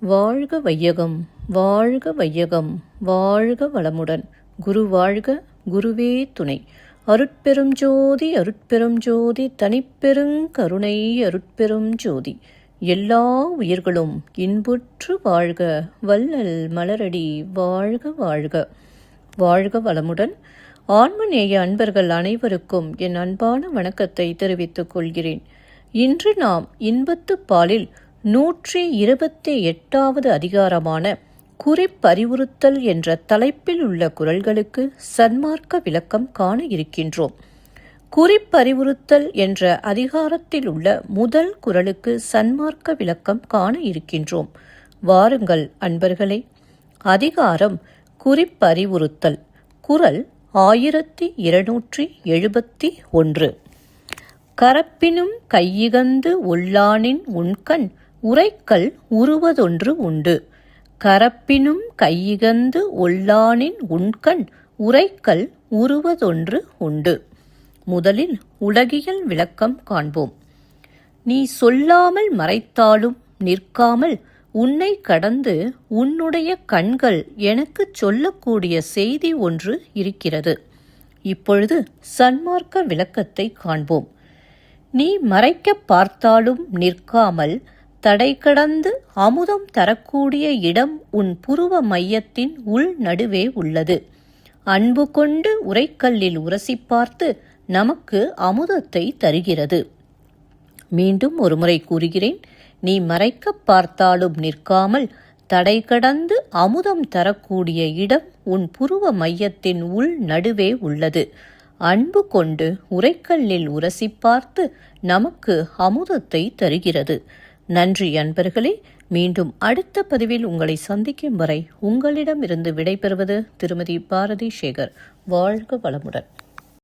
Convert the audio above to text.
வாழ்க வையகம், வாழ்க வையகம், வாழ்க வளமுடன். குரு வாழ்க, குருவே துணை. அருட்பெரும் ஜோதி, அருட்பெரும் ஜோதி, தனிப்பெருங் கருணை, அருட்பெரும் ஜோதி. எல்லா உயிர்களும் இன்புற்று வாழ்க, வள்ளல் மலரடி வாழ்க வாழ்க. வாழ்க வளமுடன். ஆன்மநேய அன்பர்கள் அனைவருக்கும் என் அன்பான வணக்கத்தை தெரிவித்துக் கொள்கிறேன். இன்று நாம் இன்பத்துப் பாலில் 128வது அதிகாரமான குறிப்பறிவுறுத்தல் என்ற தலைப்பில் உள்ள குறள்களுக்கு சன்மார்க்க விளக்கம் காண இருக்கின்றோம். குறிப்பறிவுறுத்தல் என்ற அதிகாரத்தில் உள்ள முதல் குறளுக்கு சன்மார்க்க விளக்கம் காண இருக்கின்றோம். வாருங்கள் அன்பர்களே. அதிகாரம் குறிப்பறிவுறுத்தல். குறள் 1271. கரப்பினும் கையிகந்து ஒல்லானின் உண்கண் உரைக்கல் உருவதொன்று உண்டு. கரப்பினும் கையிகந்து ஒல்லானின் உண்கண் உரைக்கல் உருவதொன்று உண்டு. முதலில் உலகியல் விளக்கம் காண்போம். நீ சொல்லாமல் மறைத்தாலும் நிற்காமல் உன்னை கடந்து உன்னுடைய கண்கள் எனக்குச் சொல்லக்கூடிய செய்தி ஒன்று இருக்கிறது. இப்பொழுது சன்மார்க்க விளக்கத்தை காண்போம். நீ மறைக்க பார்த்தாலும் நிற்காமல் தடை கடந்து அமுதம் தரக்கூடிய இடம் உன் புருவ மையத்தின் உள் நடுவே உள்ளது. அன்பு கொண்டு உரைக்கல்லில் உரசி பார்த்து நமக்கு அமுதத்தை தருகிறது. மீண்டும் ஒருமுறை கூறுகிறேன். நீ மறைக்க பார்த்தாலும் நிற்காமல் தடை கடந்து அமுதம் தரக்கூடிய இடம் உன் புருவ மையத்தின் உள் நடுவே உள்ளது. அன்பு கொண்டு உரைக்கல்லில் உரசி பார்த்து நமக்கு அமுதத்தை தருகிறது. நன்றி அன்பர்களே. மீண்டும் அடுத்த பதிவில் உங்களை சந்திக்கும் வரை உங்களிடமிருந்து விடைபெறுவது திருமதி பாரதி சேகர். வாழ்க வளமுடன்.